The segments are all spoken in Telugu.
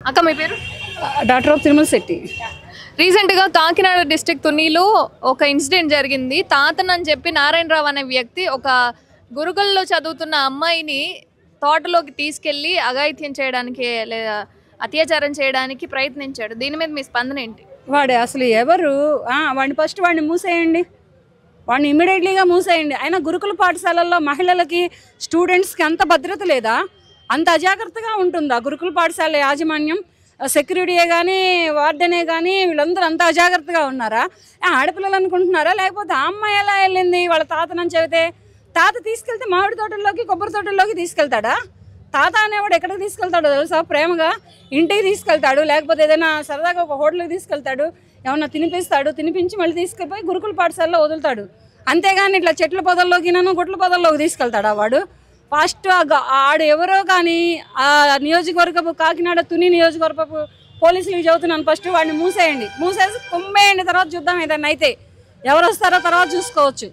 అక్క మీ పేరు? Doctor of Tirumala Shetty. రీసెంట్గా కాకినాడ డిస్ట్రిక్ట్ తునిలో ఒక ఇన్సిడెంట్ జరిగింది. తాతన్ అని చెప్పి నారాయణరావు అనే వ్యక్తి ఒక గురుకుల్లో చదువుతున్న అమ్మాయిని తోటలోకి తీసుకెళ్లి అఘాయిత్యం చేయడానికి లేదా అత్యాచారం చేయడానికి ప్రయత్నించాడు. దీని మీద మీ స్పందన ఏంటి? వాడు అసలు ఎవరు? వాడిని ఫస్ట్ వాడిని మూసేయండి, వాడిని ఇమ్మీడియట్లీగా మూసేయండి. అయినా గురుకుల పాఠశాలల్లో మహిళలకి స్టూడెంట్స్కి అంత భద్రత లేదా? అంత అజాగ్రత్తగా ఉంటుందా గురుకుల పాఠశాల యాజమాన్యం? సెక్యూరిటీయే కానీ వార్డెనే కానీ వీళ్ళందరూ అంత అజాగ్రత్తగా ఉన్నారా? ఆడపిల్లలు అనుకుంటున్నారా? లేకపోతే ఆ అమ్మాయి ఎలా వెళ్ళింది వాళ్ళ తాతనని చెబితే? తాత తీసుకెళ్తే మామిడి తోటల్లోకి కొబ్బరి తోటల్లోకి తీసుకెళ్తాడా? తాత అనేవాడు ఎక్కడికి తీసుకెళ్తాడో తెలుసా? ప్రేమగా ఇంటికి తీసుకెళ్తాడు, లేకపోతే ఏదైనా సరదాగా ఒక హోటల్కి తీసుకెళ్తాడు, ఏమన్నా తినిపిస్తాడు, తినిపించి మళ్ళీ తీసుకెళ్ళిపోయి గురుకుల పాఠశాలలో వదులుతాడు. అంతేగాని ఇట్లా చెట్ల పొదల్లోకి గుట్ల పొదల్లోకి తీసుకెళ్తాడా వాడు? ఫస్ట్ ఆడు ఎవరో కానీ ఆ నియోజకవర్గపు కాకినాడ తుని నియోజకవర్గపు పోలీసులకు చెబుతున్నాను, ఫస్ట్ వాడిని మూసేయండి, మూసేసి కుమ్మేయండి, తర్వాత చూద్దాం. ఏదన్నా అయితే ఎవరు వస్తారో తర్వాత చూసుకోవచ్చు.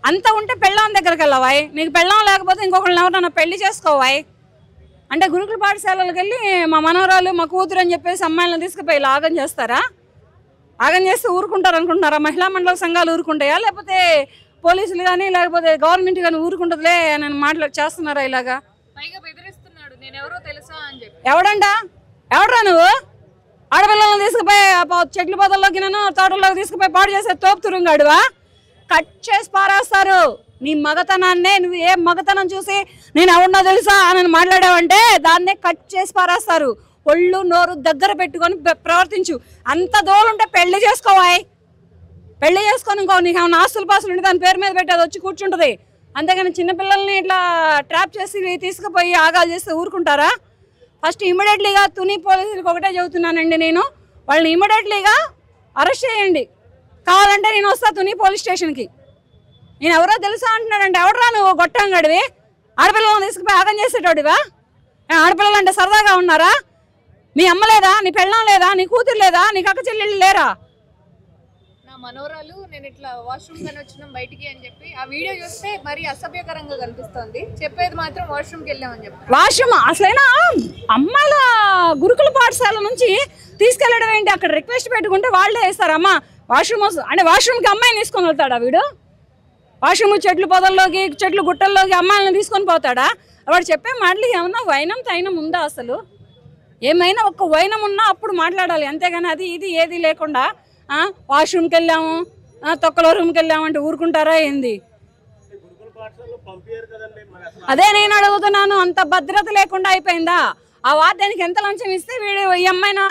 అంత ఉంటే పెళ్ళాం దగ్గరికి వెళ్ళవాయి. నీకు పెళ్ళాం లేకపోతే ఇంకొకళ్ళని ఎవరన్నా పెళ్లి చేసుకోవాయి. అంటే గురుకుల పాఠశాలలకు వెళ్ళి మా మనవరాలు మా కూతురు అని చెప్పేసి అమ్మాయిలను తీసుకుపోయి ఆగం చేస్తారా? ఆగం చేస్తే ఊరుకుంటారు అనుకుంటున్నారా? మహిళా మండల సంఘాలు ఊరుకుంటాయా? లేకపోతే పోలీసులు కానీ లేకపోతే గవర్నమెంట్ కానీ ఊరుకుంటుందిలే అని చేస్తున్నారా ఇలాగా? ఎవడంట? ఎవడరా నువ్వు? ఆడపిల్లలను తీసుకుపోయి చెట్ల పొదల్లోకి తోటల్లోకి తీసుకుపోయి పాడు చేసే తోపు తురుంగాడువా? కట్ చేసి పారేస్తారు నీ మగతనాన్నే. నువ్వు ఏ మగతనం చూసి నేను ఎవరినో తెలుసా అని మాట్లాడావంటే దాన్నే కట్ చేసి పారేస్తారు. ఒళ్ళు నోరు దగ్గర పెట్టుకొని ప్రవర్తించు. అంత దోలుంటే పెళ్లి చేసుకోవాయి. పెళ్లి చేసుకొని ఇంకో నీకు ఏమైనా ఆస్తులు పాసులు ఉంటే దాని పేరు మీద పెట్టి అది వచ్చి కూర్చుంటుంది. అంతేగాని చిన్నపిల్లల్ని ఇట్లా ట్రాప్ చేసి తీసుకుపోయి ఆగాలు చేస్తే ఊరుకుంటారా? ఫస్ట్ ఇమ్మీడియట్లీగా తుని పోలీసులకు ఒకటే చెబుతున్నానండి, నేను వాళ్ళని ఇమ్మీడియట్లీగా అరెస్ట్ చేయండి. కావాలంటే నేను వస్తా తుని పోలీస్ స్టేషన్కి. నేను ఎవరో తెలుసా అంటున్నాడంటే ఎవడరా నువ్వు? గొట్టంగడివి, ఆడపిల్లలను తీసుకుపోయి ఆగం చేసేటోడివా? ఆడపిల్లలు అంటే సరదాగా ఉన్నారా? నీ అమ్మ లేదా? నీ పెళ్ళం లేదా? నీ కూతురు లేదా? నీకు అక్క చెల్లెళ్ళు లేరా? నా మనోరాలు నేను ఇట్లా వాష్రూమ్ కని వచ్చినాం బయటికి అని చెప్పి ఆ వీడియో చూస్తే మరి అసభ్యకరంగా కనిపిస్తుంది. చెప్పేది మాత్రం వాష్రూమ్కి వెళ్ళామని చెప్పి. వాష్రూమ్ అసలైనా అమ్మాయిల గురుకుల పాఠశాల నుంచి తీసుకెళ్ళడం ఏంటి? అక్కడ రిక్వెస్ట్ పెట్టుకుంటే వాళ్ళే వేస్తారమ్మా వాష్రూమ్ అంటే వాష్రూమ్కి అమ్మాయిని తీసుకొని వెళ్తాడా వీడు? వాష్రూమ్ చెట్లు పొదల్లోకి చెట్లు గుట్టల్లోకి అమ్మాయిలను తీసుకొని పోతాడా? వాడు చెప్పే మాటలు ఏమన్నా వైనం తైనం ఉందా? అసలు ఏమైనా ఒక్క వైనం ఉన్నా అప్పుడు మాట్లాడాలి, అంతేగాని అది ఇది ఏది లేకుండా వాష్రూమ్కి వెళ్ళాము తొక్కలో రూమ్కి వెళ్ళాము అంటే ఊరుకుంటారా ఏంది? అదే నేను అడుగుతున్నాను. అంత భద్రత లేకుండా అయిపోయిందా? ఆ వార్డెన్కి ఎంత లంచం ఇస్తే వీడు ఈ అమ్మాయినా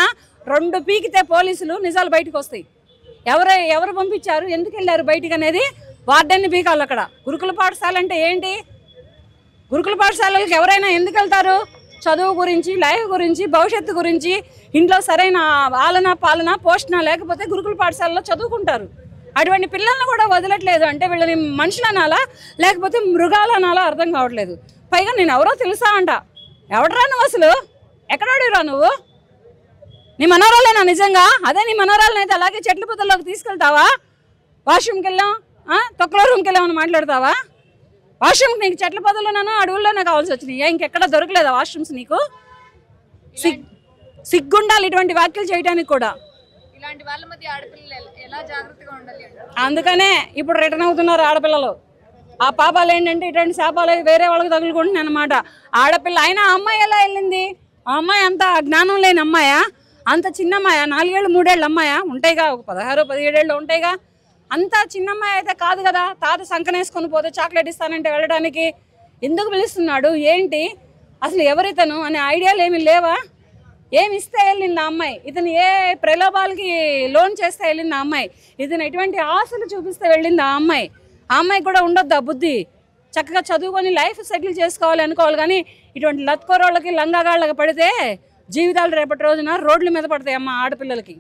2 పీకితే పోలీసులు నిజాలు బయటకు వస్తాయి. ఎవరు పంపించారు, ఎందుకు వెళ్ళారు బయటికి అనేది వార్డెన్ని పీకాలి. అక్కడ గురుకుల పాఠశాల అంటే ఏంటి? గురుకుల పాఠశాలలకు ఎవరైనా ఎందుకు వెళ్తారు? చదువు గురించి, లైఫ్ గురించి, భవిష్యత్తు గురించి, ఇంట్లో సరైన ఆలన పాలన పోషణ లేకపోతే గురుకుల పాఠశాలలో చదువుకుంటారు. అటువంటి పిల్లల్ని కూడా వదలట్లేదు అంటే వీళ్ళని మనుషులు అనాలా లేకపోతే మృగాలు అనాలా అర్థం కావట్లేదు. పైగా నేను ఎవరో తెలుసా అంట. ఎవడరా నువ్వు? అసలు ఎక్కడోడిరా నువ్వు? నీ మనోరాలేనా నిజంగా? అదే నీ మనోరాలను అయితే అలాగే చెట్ల పొదల్లోకి తీసుకెళ్తావా? వాష్రూమ్కి వెళ్ళాం తొక్కలో రూమ్కి వెళ్ళామని మాట్లాడతావా? వాష్రూమ్కి నీకు చెట్ల పొదల్లోనూ అడవుల్లోనే కావాల్సి వచ్చినాయి. ఇంకెక్కడ దొరకలేదా వాష్రూమ్స్ నీకు? సిగ్గుండాలి ఇటువంటి వ్యాఖ్యలు చేయడానికి కూడా. ఇలాంటి వాళ్ళ మధ్య ఆడపిల్లలు ఎలా జాగ్రత్తగా ఉండాలి? అందుకనే ఇప్పుడు రిటర్న్ అవుతున్నారు ఆడపిల్లలు. ఆ పాపాలు ఏంటంటే ఇటువంటి శాపాలు వేరే వాళ్ళకి తగులుకుంటున్నాయి అనమాట. ఆడపిల్ల అయినా ఆ అమ్మాయి ఎలా వెళ్ళింది? ఆ అమ్మాయి అంత జ్ఞానం లేని అమ్మాయా? అంత చిన్న అమ్మాయా? 4 ఏళ్ళు 3 ఏళ్ళు అమ్మాయా? ఉంటాయిగా, ఒక 16 17 ఏళ్ళు ఉంటాయిగా. అంత చిన్న అమ్మాయి అయితే కాదు కదా. తాత సంకనేసుకొని పోతే చాక్లెట్ ఇస్తానంటే వెళ్ళడానికి ఎందుకు పిలుస్తున్నాడు ఏంటి? అసలు ఎవరితను అనే ఐడియాలు ఏమి లేవా? ఏమి ఇస్తే వెళ్ళింది ఆ అమ్మాయి? ఇతను ఏ ప్రలోభాలకి లోన్ చేస్తే వెళ్ళింది ఆ అమ్మాయి? ఇతను ఎటువంటి ఆశలు చూపిస్తే వెళ్ళింది ఆ అమ్మాయి? ఆ అమ్మాయి కూడా ఉండొద్దా బుద్ధి? చక్కగా చదువుకొని లైఫ్ సెటిల్ చేసుకోవాలి అనుకోవాలి, కానీ ఇటువంటి లత్కోరోళ్ళకి లంగాగాళ్ళకి పడితే జీవితాలు రేపటి రోజున రోడ్ల మీద పడతాయి అమ్మ ఆడపిల్లలకి.